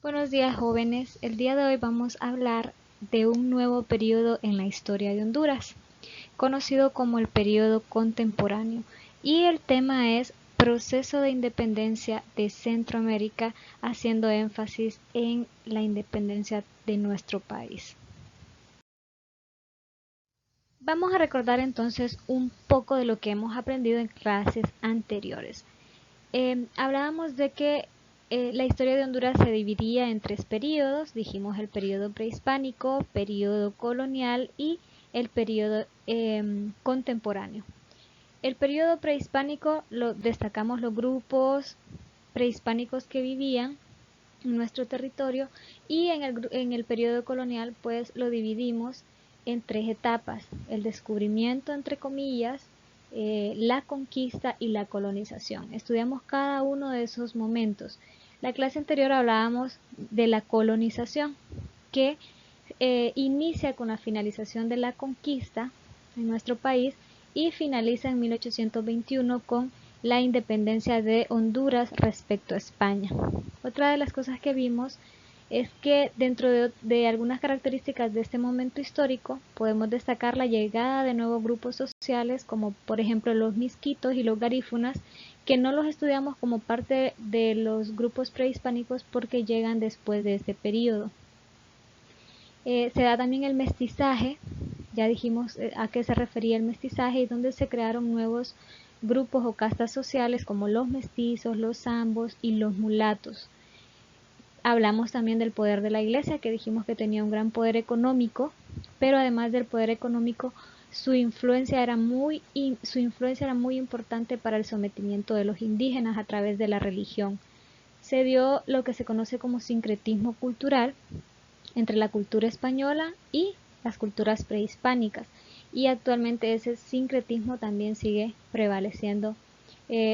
Buenos días, jóvenes. El día de hoy vamos a hablar de un nuevo periodo en la historia de Honduras, conocido como el periodo contemporáneo, y el tema es proceso de independencia de Centroamérica, haciendo énfasis en la independencia de nuestro país. Vamos a recordar entonces un poco de lo que hemos aprendido en clases anteriores. Hablábamos de que la historia de Honduras se dividía en tres periodos. Dijimos el periodo prehispánico, periodo colonial y el periodo contemporáneo. El periodo prehispánico destacamos los grupos prehispánicos que vivían en nuestro territorio, y en el periodo colonial pues lo dividimos en tres etapas: el descubrimiento, entre comillas, la conquista y la colonización. Estudiamos cada uno de esos momentos. La clase anterior hablábamos de la colonización, que inicia con la finalización de la conquista en nuestro país y finaliza en 1821 con la independencia de Honduras respecto a España. Otra de las cosas que vimos es que dentro de algunas características de este momento histórico podemos destacar la llegada de nuevos grupos sociales, como por ejemplo los misquitos y los garífunas, que no los estudiamos como parte de los grupos prehispánicos porque llegan después de este periodo. Se da también el mestizaje. Ya dijimos a qué se refería el mestizaje, y donde se crearon nuevos grupos o castas sociales como los mestizos, los zambos y los mulatos. Hablamos también del poder de la iglesia, que dijimos que tenía un gran poder económico, pero además del poder económico, su influencia era muy importante para el sometimiento de los indígenas a través de la religión. Se dio lo que se conoce como sincretismo cultural entre la cultura española y las culturas prehispánicas, y actualmente ese sincretismo también sigue prevaleciendo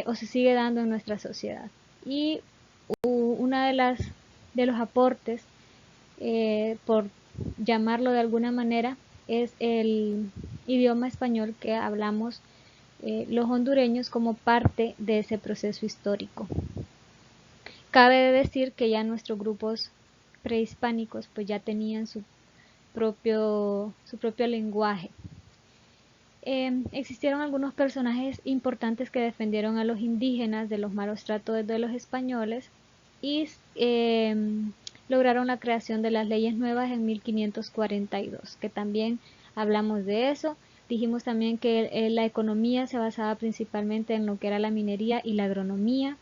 o se sigue dando en nuestra sociedad. Y una de los aportes, por llamarlo de alguna manera, es el idioma español que hablamos los hondureños como parte de ese proceso histórico. Cabe decir que ya nuestros grupos prehispánicos pues ya tenían su propio lenguaje. Existieron algunos personajes importantes que defendieron a los indígenas de los malos tratos de los españoles, y lograron la creación de las leyes nuevas en 1542, que también hablamos de eso. Dijimos también que la economía se basaba principalmente en lo que era la minería y la agronomía.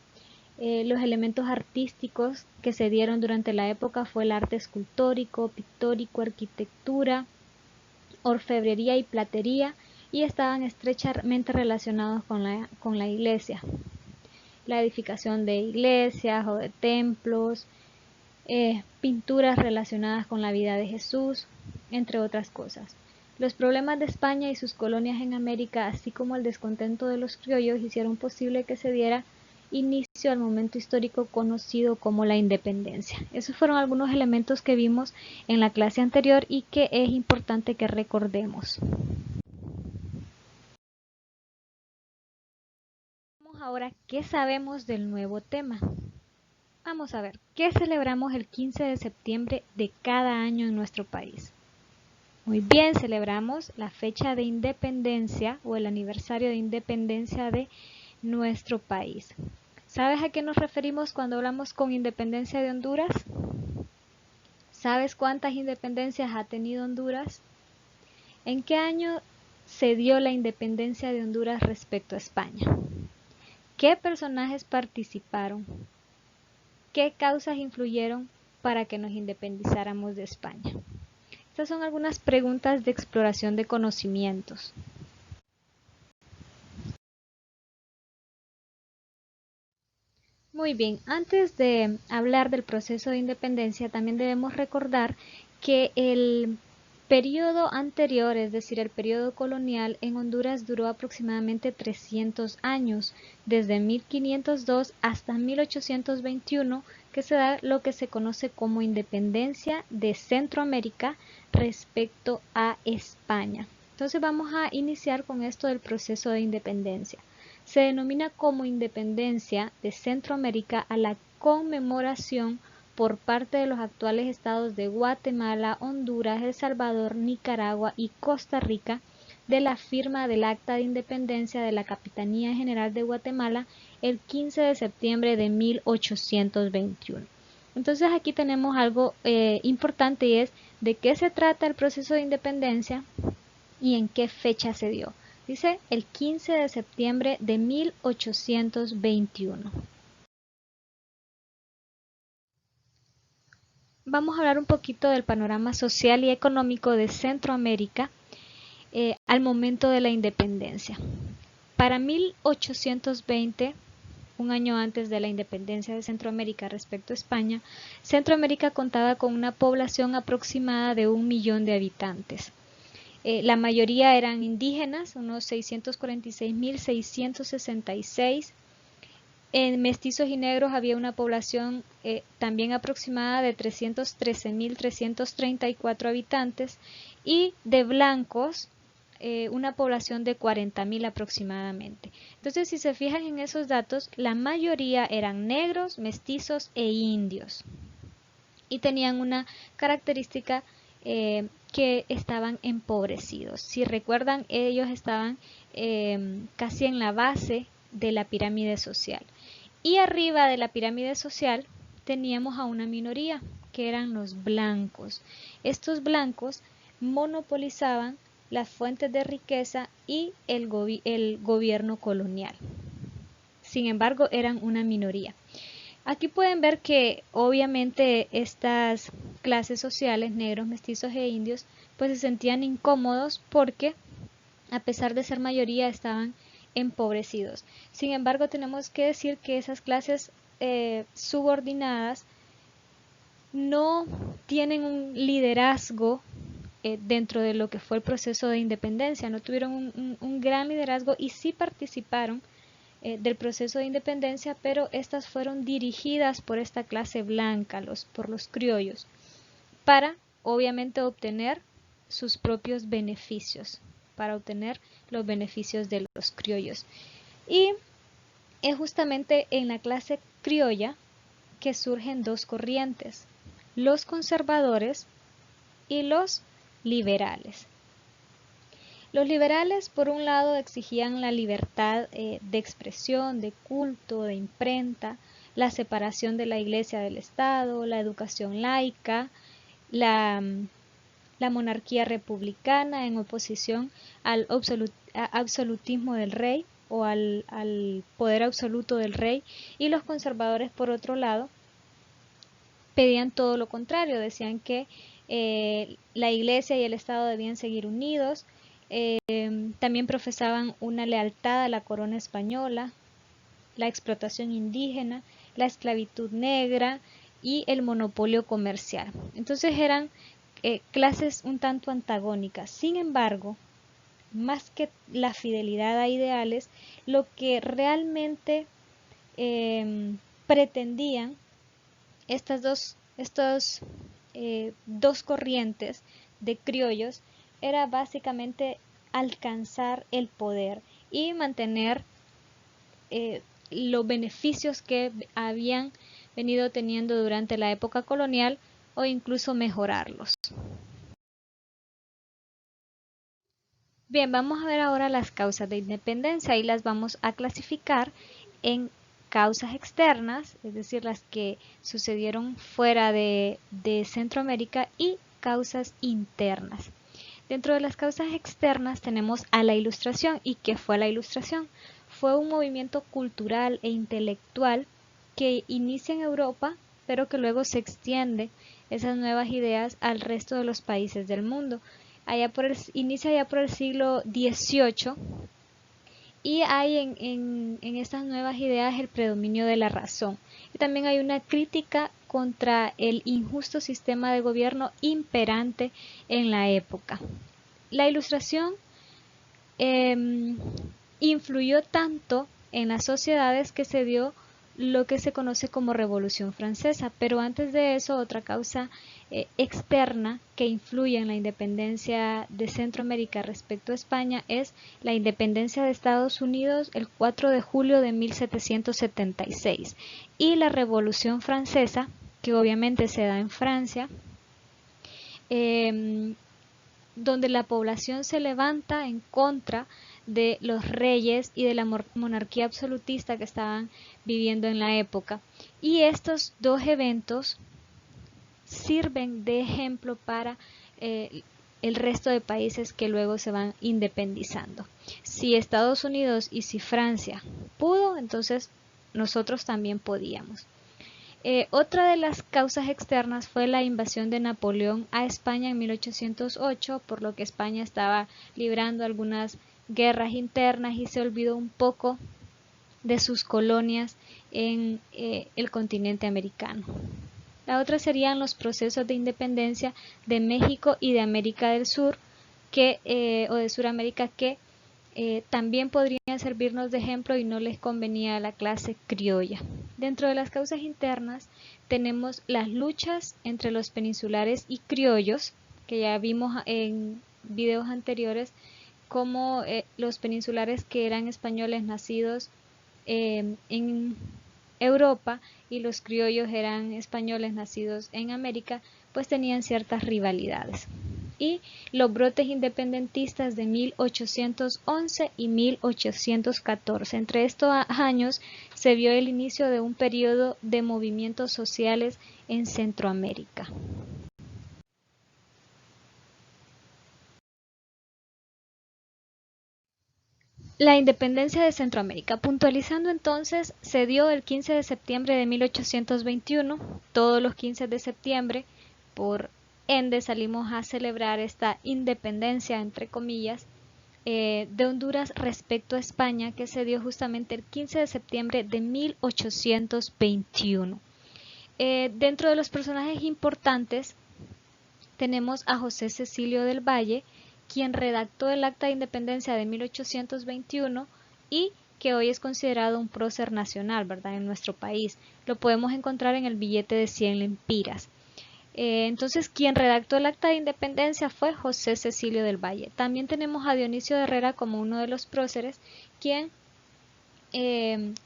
Los elementos artísticos que se dieron durante la época fue el arte escultórico, pictórico, arquitectura, orfebrería y platería, y estaban estrechamente relacionados con la iglesia. La edificación de iglesias o de templos, pinturas relacionadas con la vida de Jesús, entre otras cosas. Los problemas de España y sus colonias en América, así como el descontento de los criollos, hicieron posible que se diera inicio al momento histórico conocido como la independencia. Esos fueron algunos elementos que vimos en la clase anterior y que es importante que recordemos. Vamos ahora, ¿qué sabemos del nuevo tema? Vamos a ver, ¿qué celebramos el 15 de septiembre de cada año en nuestro país? Muy bien, celebramos la fecha de independencia o el aniversario de independencia de nuestro país. ¿Sabes a qué nos referimos cuando hablamos con independencia de Honduras? ¿Sabes cuántas independencias ha tenido Honduras? ¿En qué año se dio la independencia de Honduras respecto a España? ¿Qué personajes participaron? ¿Qué causas influyeron para que nos independizáramos de España? Estas son algunas preguntas de exploración de conocimientos. Muy bien, antes de hablar del proceso de independencia, también debemos recordar que el periodo anterior, es decir, el periodo colonial en Honduras, duró aproximadamente 300 años, desde 1502 hasta 1821, que se da lo que se conoce como independencia de Centroamérica respecto a España. Entonces vamos a iniciar con esto del proceso de independencia. Se denomina como independencia de Centroamérica a la conmemoración por parte de los actuales estados de Guatemala, Honduras, El Salvador, Nicaragua y Costa Rica de la firma del Acta de Independencia de la Capitanía General de Guatemala el 15 de septiembre de 1821. Entonces aquí tenemos algo importante, y es de qué se trata el proceso de independencia y en qué fecha se dio. Dice el 15 de septiembre de 1821. Vamos a hablar un poquito del panorama social y económico de Centroamérica al momento de la independencia. Para 1820, un año antes de la independencia de Centroamérica respecto a España, Centroamérica contaba con una población aproximada de 1 millón de habitantes. La mayoría eran indígenas, unos 646.666. En mestizos y negros había una población también aproximada de 313.334 habitantes, y de blancos una población de 40.000 aproximadamente. Entonces, si se fijan en esos datos, la mayoría eran negros, mestizos e indios, y tenían una característica que estaban empobrecidos. Si recuerdan, ellos estaban casi en la base de la pirámide social, y arriba de la pirámide social teníamos a una minoría que eran los blancos. Estos blancos monopolizaban las fuentes de riqueza y el gobierno colonial. Sin embargo, eran una minoría. Aquí pueden ver que obviamente estas clases sociales, negros, mestizos e indios, pues se sentían incómodos porque a pesar de ser mayoría estaban empobrecidos. Sin embargo, tenemos que decir que esas clases subordinadas no tienen un liderazgo dentro de lo que fue el proceso de independencia, no tuvieron un gran liderazgo, y sí participaron del proceso de independencia, pero estas fueron dirigidas por esta clase blanca, por los criollos, para obviamente obtener sus propios beneficios, para obtener los beneficios de los criollos. Y es justamente en la clase criolla que surgen dos corrientes: los conservadores y los liberales. Los liberales, por un lado, exigían la libertad de expresión, de culto, de imprenta, la separación de la Iglesia del Estado, la educación laica, la monarquía republicana en oposición al absolutismo del rey o al poder absoluto del rey, y los conservadores, por otro lado, pedían todo lo contrario, decían que la Iglesia y el Estado debían seguir unidos. También profesaban una lealtad a la corona española, la explotación indígena, la esclavitud negra y el monopolio comercial. Entonces eran clases un tanto antagónicas. Sin embargo, más que la fidelidad a ideales, lo que realmente pretendían estas dos corrientes de criollos era básicamente alcanzar el poder y mantener los beneficios que habían venido teniendo durante la época colonial, o incluso mejorarlos. Bien, vamos a ver ahora las causas de independencia, y las vamos a clasificar en causas externas, es decir, las que sucedieron fuera de Centroamérica, y causas internas. Dentro de las causas externas tenemos a la Ilustración. ¿Y qué fue la Ilustración? Fue un movimiento cultural e intelectual que inicia en Europa, pero que luego se extiende esas nuevas ideas al resto de los países del mundo. Inicia ya por el siglo XVIII, y hay en estas nuevas ideas el predominio de la razón. Y también hay una crítica contra el injusto sistema de gobierno imperante en la época. La Ilustración influyó tanto en las sociedades que se dio lo que se conoce como Revolución Francesa. Pero antes de eso, otra causa externa que influye en la independencia de Centroamérica respecto a España es la independencia de Estados Unidos el 4 de julio de 1776 y la Revolución Francesa que obviamente se da en Francia, donde la población se levanta en contra de los reyes y de la monarquía absolutista que estaban viviendo en la época. Y estos dos eventos sirven de ejemplo para el resto de países que luego se van independizando. Si Estados Unidos y si Francia pudo, entonces nosotros también podíamos. Otra de las causas externas fue la invasión de Napoleón a España en 1808, por lo que España estaba librando algunas guerras internas y se olvidó un poco de sus colonias en el continente americano. La otra serían los procesos de independencia de México y de América del Sur, o de Suramérica, que también podrían servirnos de ejemplo y no les convenía a la clase criolla. Dentro de las causas internas tenemos las luchas entre los peninsulares y criollos, que ya vimos en videos anteriores, como los peninsulares que eran españoles nacidos en Europa y los criollos eran españoles nacidos en América, pues tenían ciertas rivalidades. Y los brotes independentistas de 1811 y 1814. Entre estos años se vio el inicio de un periodo de movimientos sociales en Centroamérica. La independencia de Centroamérica. Puntualizando entonces, se dio el 15 de septiembre de 1821. Todos los 15 de septiembre, por ende, salimos a celebrar esta independencia, entre comillas, de Honduras respecto a España, que se dio justamente el 15 de septiembre de 1821. Dentro de los personajes importantes tenemos a José Cecilio del Valle, quien redactó el Acta de Independencia de 1821 y que hoy es considerado un prócer nacional, ¿verdad?, en nuestro país. Lo podemos encontrar en el billete de 100 lempiras. Entonces, quien redactó el Acta de Independencia fue José Cecilio del Valle. También tenemos a Dionisio de Herrera como uno de los próceres, quien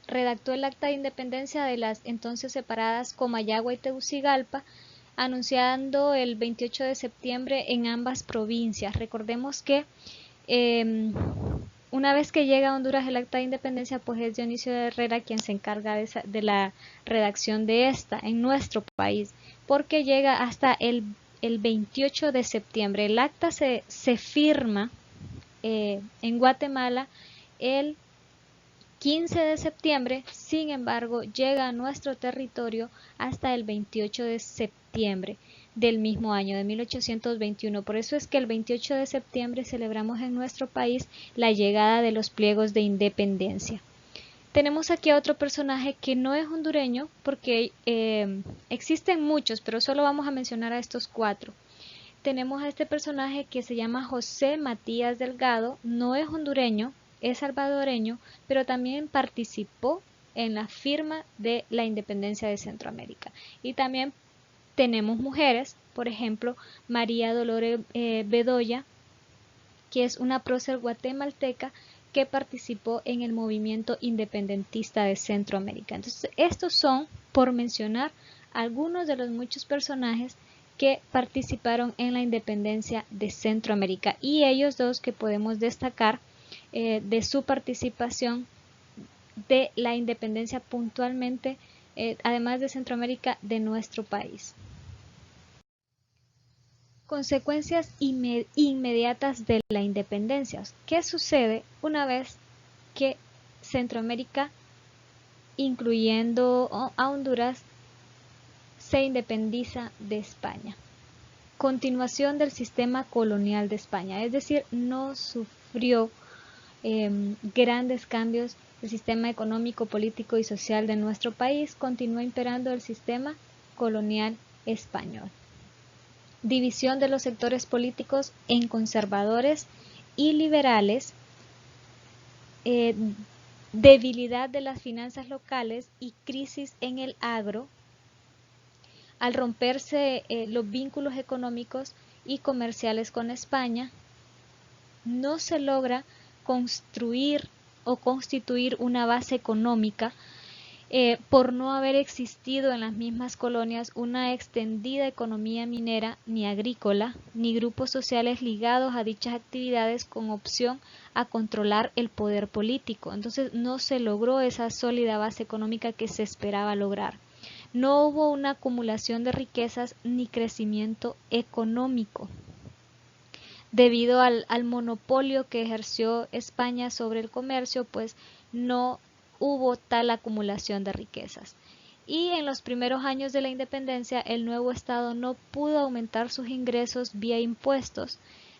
redactó el Acta de Independencia de las entonces separadas Comayagua y Tegucigalpa, anunciando el 28 de septiembre en ambas provincias. Recordemos que una vez que llega a Honduras el Acta de Independencia, pues es Dionisio de Herrera quien se encarga de la redacción de esta en nuestro país, porque llega hasta el 28 de septiembre. El acta se firma en Guatemala el 15 de septiembre, sin embargo, llega a nuestro territorio hasta el 28 de septiembre del mismo año, de 1821. Por eso es que el 28 de septiembre celebramos en nuestro país la llegada de los pliegos de independencia. Tenemos aquí a otro personaje que no es hondureño, porque existen muchos, pero solo vamos a mencionar a estos 4. Tenemos a este personaje que se llama José Matías Delgado, no es hondureño, es salvadoreño, pero también participó en la firma de la independencia de Centroamérica. Y también tenemos mujeres, por ejemplo, María Dolores Bedoya, que es una prócer guatemalteca que participó en el movimiento independentista de Centroamérica. Entonces, estos son, por mencionar, algunos de los muchos personajes que participaron en la independencia de Centroamérica, y ellos dos que podemos destacar de su participación de la independencia puntualmente, además de Centroamérica, de nuestro país. Consecuencias inmediatas de la independencia. ¿Qué sucede una vez que Centroamérica, incluyendo a Honduras, se independiza de España? Continuación del sistema colonial de España, es decir, no sufrió grandes cambios. El sistema económico, político y social de nuestro país continúa imperando el sistema colonial español. División de los sectores políticos en conservadores y liberales, debilidad de las finanzas locales y crisis en el agro. Al romperse los vínculos económicos y comerciales con España, no se logra construir o constituir una base económica por no haber existido en las mismas colonias una extendida economía minera ni agrícola, ni grupos sociales ligados a dichas actividades con opción a controlar el poder político. Entonces no se logró esa sólida base económica que se esperaba lograr. No hubo una acumulación de riquezas ni crecimiento económico. Debido al monopolio que ejerció España sobre el comercio, pues no hubo tal acumulación de riquezas. Y en los primeros años de la independencia, el nuevo Estado no pudo aumentar sus ingresos vía impuestos,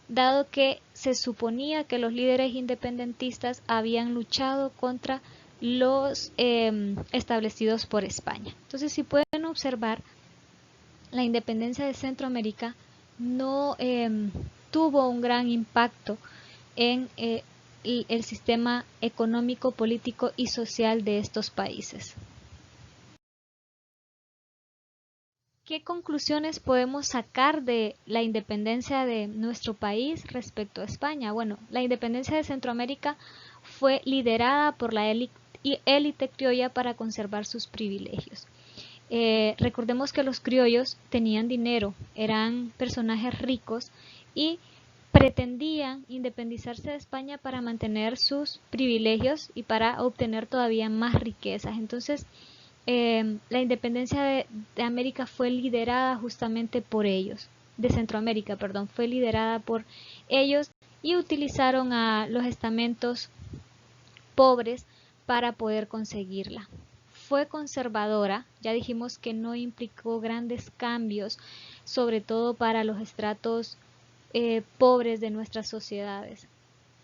dado que se suponía que los líderes independentistas habían luchado contra los establecidos por España. Entonces, si pueden observar, la independencia de Centroamérica no tuvo un gran impacto en el sistema económico, político y social de estos países. ¿Qué conclusiones podemos sacar de la independencia de nuestro país respecto a España? Bueno, la independencia de Centroamérica fue liderada por la élite criolla para conservar sus privilegios. Recordemos que los criollos tenían dinero, eran personajes ricos y pretendían independizarse de España para mantener sus privilegios y para obtener todavía más riquezas. Entonces, la independencia de América fue liderada justamente por ellos, de Centroamérica, perdón, fue liderada por ellos y utilizaron a los estamentos pobres para poder conseguirla. Fue conservadora, ya dijimos que no implicó grandes cambios, sobre todo para los estratos pobres de nuestras sociedades.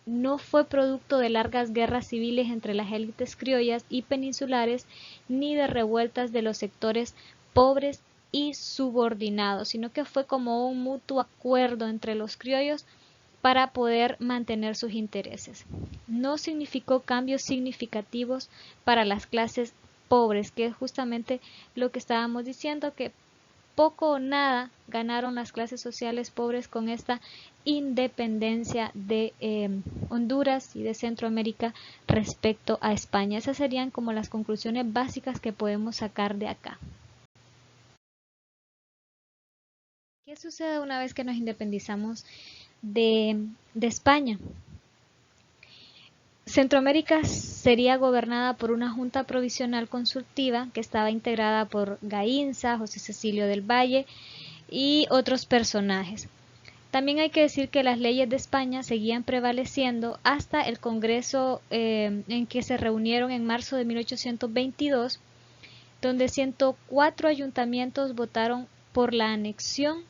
No fue producto de largas guerras civiles entre las élites criollas y peninsulares, ni de revueltas de los sectores pobres y subordinados, sino que fue como un mutuo acuerdo entre los criollos para poder mantener sus intereses. No significó cambios significativos para las clases pobres, que es justamente lo que estábamos diciendo, que poco o nada ganaron las clases sociales pobres con esta independencia de Honduras y de Centroamérica respecto a España. Esas serían como las conclusiones básicas que podemos sacar de acá. ¿Qué sucede una vez que nos independizamos de España? Centroamérica sería gobernada por una junta provisional consultiva que estaba integrada por Gaínza, José Cecilio del Valle y otros personajes. También hay que decir que las leyes de España seguían prevaleciendo hasta el Congreso en que se reunieron en marzo de 1822, donde 104 ayuntamientos votaron por la anexión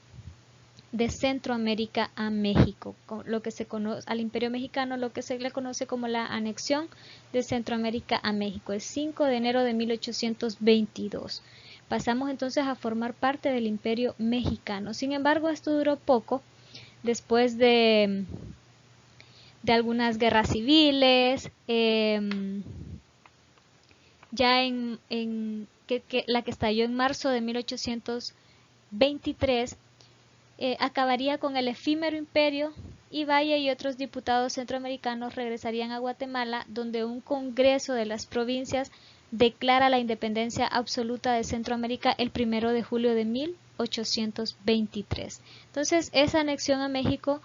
de Centroamérica a México, lo que se conoce al Imperio Mexicano, lo que se le conoce como la anexión de Centroamérica a México, el 5 de enero de 1822. Pasamos entonces a formar parte del Imperio Mexicano. Sin embargo, esto duró poco, después de algunas guerras civiles, ya la que estalló en marzo de 1823, acabaría con el efímero imperio y Valle y otros diputados centroamericanos regresarían a Guatemala, donde un congreso de las provincias declara la independencia absoluta de Centroamérica el 1 de julio de 1823. Entonces, esa anexión a México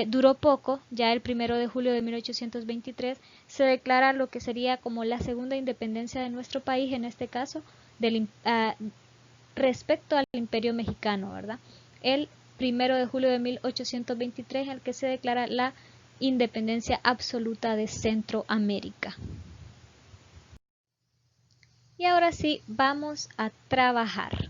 duró poco. Ya el 1 de julio de 1823 se declara lo que sería como la segunda independencia de nuestro país, en este caso, respecto al Imperio Mexicano, ¿verdad? El 1 de julio de 1823, en el que se declara la independencia absoluta de Centroamérica. Y ahora sí, vamos a trabajar.